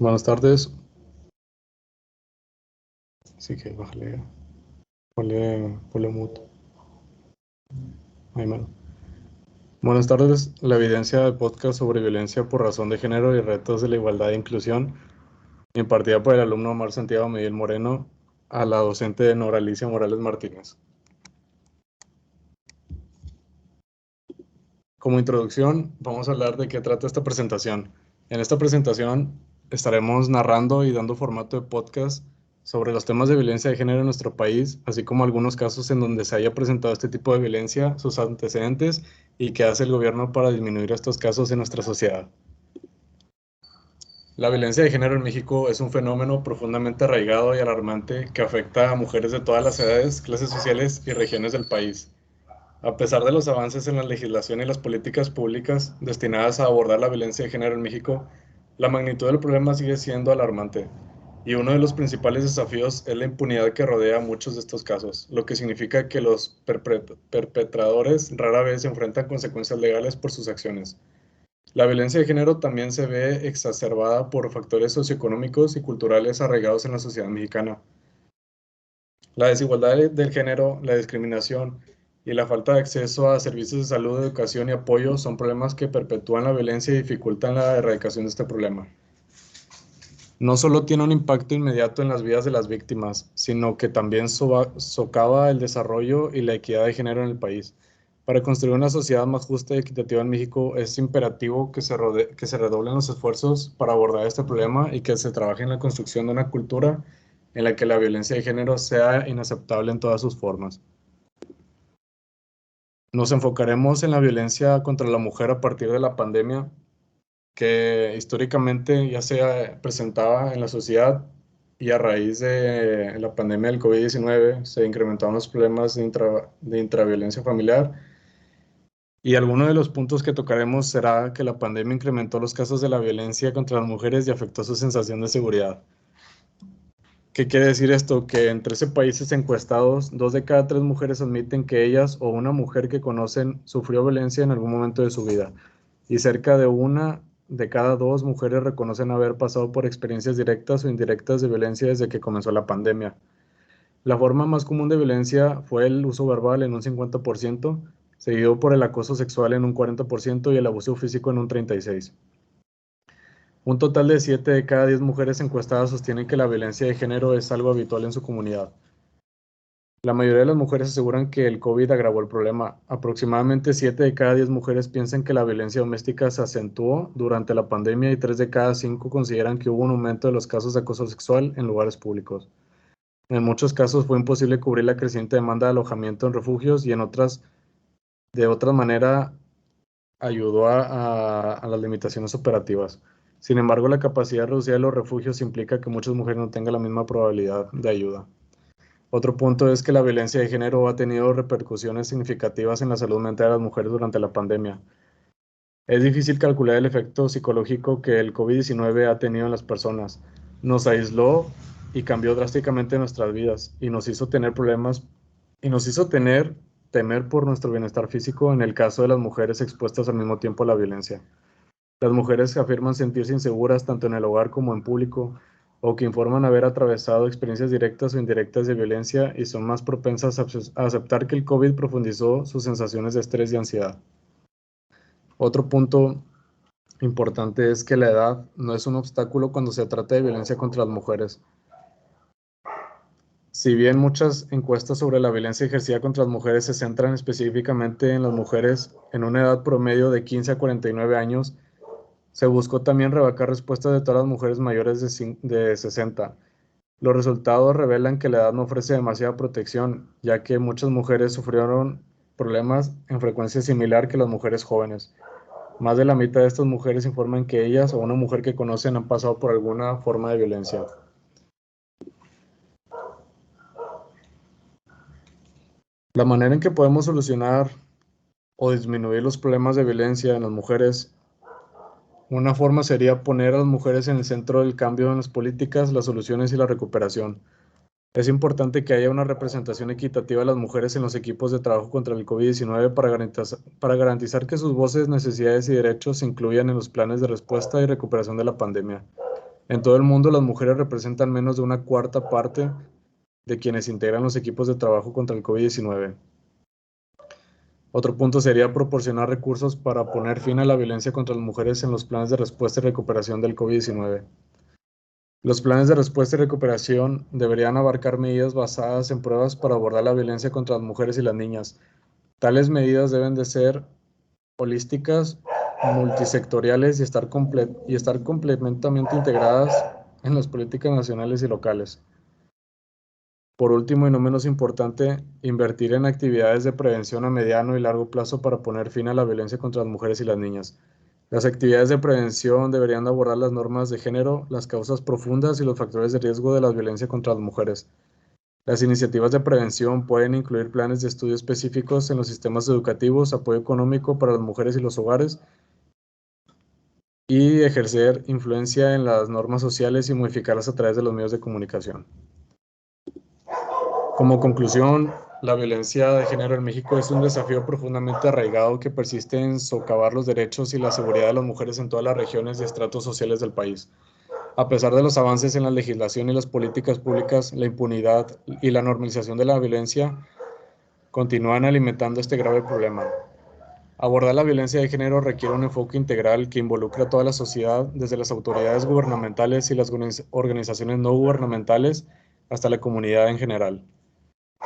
Buenas tardes. Así que bájale, ponle mute. Ahí, mano. Buenas tardes. La evidencia del podcast sobre violencia por razón de género y retos de la igualdad e inclusión, impartida por el alumno Omar Santiago Miguel Moreno a la docente Nora Alicia Morales Martínez. Como introducción, vamos a hablar de qué trata esta presentación. En esta presentación estaremos narrando y dando formato de podcast sobre los temas de violencia de género en nuestro país, así como algunos casos en donde se haya presentado este tipo de violencia, sus antecedentes y qué hace el gobierno para disminuir estos casos en nuestra sociedad. La violencia de género en México es un fenómeno profundamente arraigado y alarmante que afecta a mujeres de todas las edades, clases sociales y regiones del país. A pesar de los avances en la legislación y las políticas públicas destinadas a abordar la violencia de género en México, la magnitud del problema sigue siendo alarmante, y uno de los principales desafíos es la impunidad que rodea muchos de estos casos, lo que significa que los perpetradores rara vez se enfrentan consecuencias legales por sus acciones. La violencia de género también se ve exacerbada por factores socioeconómicos y culturales arraigados en la sociedad mexicana. La desigualdad del género, la discriminación y la falta de acceso a servicios de salud, educación y apoyo son problemas que perpetúan la violencia y dificultan la erradicación de este problema. No solo tiene un impacto inmediato en las vidas de las víctimas, sino que también socava el desarrollo y la equidad de género en el país. Para construir una sociedad más justa y equitativa en México, es imperativo que se redoblen los esfuerzos para abordar este problema y que se trabaje en la construcción de una cultura en la que la violencia de género sea inaceptable en todas sus formas. Nos enfocaremos en la violencia contra la mujer a partir de la pandemia, que históricamente ya se presentaba en la sociedad y a raíz de la pandemia del COVID-19 se incrementaron los problemas de intraviolencia familiar. Y alguno de los puntos que tocaremos será que la pandemia incrementó los casos de la violencia contra las mujeres y afectó su sensación de seguridad. ¿Qué quiere decir esto? Que en 13 países encuestados, 2 de cada 3 mujeres admiten que ellas o una mujer que conocen sufrió violencia en algún momento de su vida. Y cerca de 1 de cada 2 mujeres reconocen haber pasado por experiencias directas o indirectas de violencia desde que comenzó la pandemia. La forma más común de violencia fue el uso verbal en un 50%, seguido por el acoso sexual en un 40% y el abuso físico en un 36%. Un total de 7 de cada 10 mujeres encuestadas sostienen que la violencia de género es algo habitual en su comunidad. La mayoría de las mujeres aseguran que el COVID agravó el problema. Aproximadamente 7 de cada 10 mujeres piensan que la violencia doméstica se acentuó durante la pandemia y 3 de cada 5 consideran que hubo un aumento de los casos de acoso sexual en lugares públicos. En muchos casos fue imposible cubrir la creciente demanda de alojamiento en refugios y en otras, de otra manera, ayudó a las limitaciones operativas. Sin embargo, la capacidad reducida de los refugios implica que muchas mujeres no tengan la misma probabilidad de ayuda. Otro punto es que la violencia de género ha tenido repercusiones significativas en la salud mental de las mujeres durante la pandemia. Es difícil calcular el efecto psicológico que el COVID-19 ha tenido en las personas. Nos aisló y cambió drásticamente nuestras vidas y nos hizo tener problemas y nos hizo temer por nuestro bienestar físico en el caso de las mujeres expuestas al mismo tiempo a la violencia. Las mujeres afirman sentirse inseguras tanto en el hogar como en público, o que informan haber atravesado experiencias directas o indirectas de violencia y son más propensas a aceptar que el COVID profundizó sus sensaciones de estrés y ansiedad. Otro punto importante es que la edad no es un obstáculo cuando se trata de violencia contra las mujeres. Si bien muchas encuestas sobre la violencia ejercida contra las mujeres se centran específicamente en las mujeres en una edad promedio de 15 a 49 años, se buscó también rebajar respuestas de todas las mujeres mayores de 60. Los resultados revelan que la edad no ofrece demasiada protección, ya que muchas mujeres sufrieron problemas en frecuencia similar que las mujeres jóvenes. Más de la mitad de estas mujeres informan que ellas o una mujer que conocen han pasado por alguna forma de violencia. La manera en que podemos solucionar o disminuir los problemas de violencia en las mujeres, una forma sería poner a las mujeres en el centro del cambio en las políticas, las soluciones y la recuperación. Es importante que haya una representación equitativa de las mujeres en los equipos de trabajo contra el COVID-19 para garantizar que sus voces, necesidades y derechos se incluyan en los planes de respuesta y recuperación de la pandemia. En todo el mundo, las mujeres representan menos de una cuarta parte de quienes integran los equipos de trabajo contra el COVID-19. Otro punto sería proporcionar recursos para poner fin a la violencia contra las mujeres en los planes de respuesta y recuperación del COVID-19. Los planes de respuesta y recuperación deberían abarcar medidas basadas en pruebas para abordar la violencia contra las mujeres y las niñas. Tales medidas deben de ser holísticas, multisectoriales y estar completamente integradas en las políticas nacionales y locales. Por último, y no menos importante, invertir en actividades de prevención a mediano y largo plazo para poner fin a la violencia contra las mujeres y las niñas. Las actividades de prevención deberían abordar las normas de género, las causas profundas y los factores de riesgo de la violencia contra las mujeres. Las iniciativas de prevención pueden incluir planes de estudio específicos en los sistemas educativos, apoyo económico para las mujeres y los hogares, y ejercer influencia en las normas sociales y modificarlas a través de los medios de comunicación. Como conclusión, la violencia de género en México es un desafío profundamente arraigado que persiste en socavar los derechos y la seguridad de las mujeres en todas las regiones y estratos sociales del país. A pesar de los avances en la legislación y las políticas públicas, la impunidad y la normalización de la violencia continúan alimentando este grave problema. Abordar la violencia de género requiere un enfoque integral que involucre a toda la sociedad, desde las autoridades gubernamentales y las organizaciones no gubernamentales hasta la comunidad en general.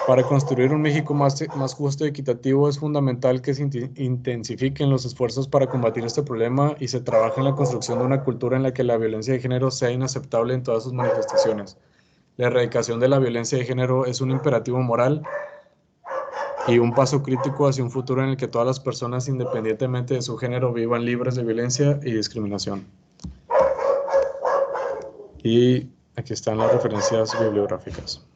Para construir un México más justo y equitativo es fundamental que se intensifiquen los esfuerzos para combatir este problema y se trabaje en la construcción de una cultura en la que la violencia de género sea inaceptable en todas sus manifestaciones. La erradicación de la violencia de género es un imperativo moral y un paso crítico hacia un futuro en el que todas las personas, independientemente de su género, vivan libres de violencia y discriminación. Y aquí están las referencias bibliográficas.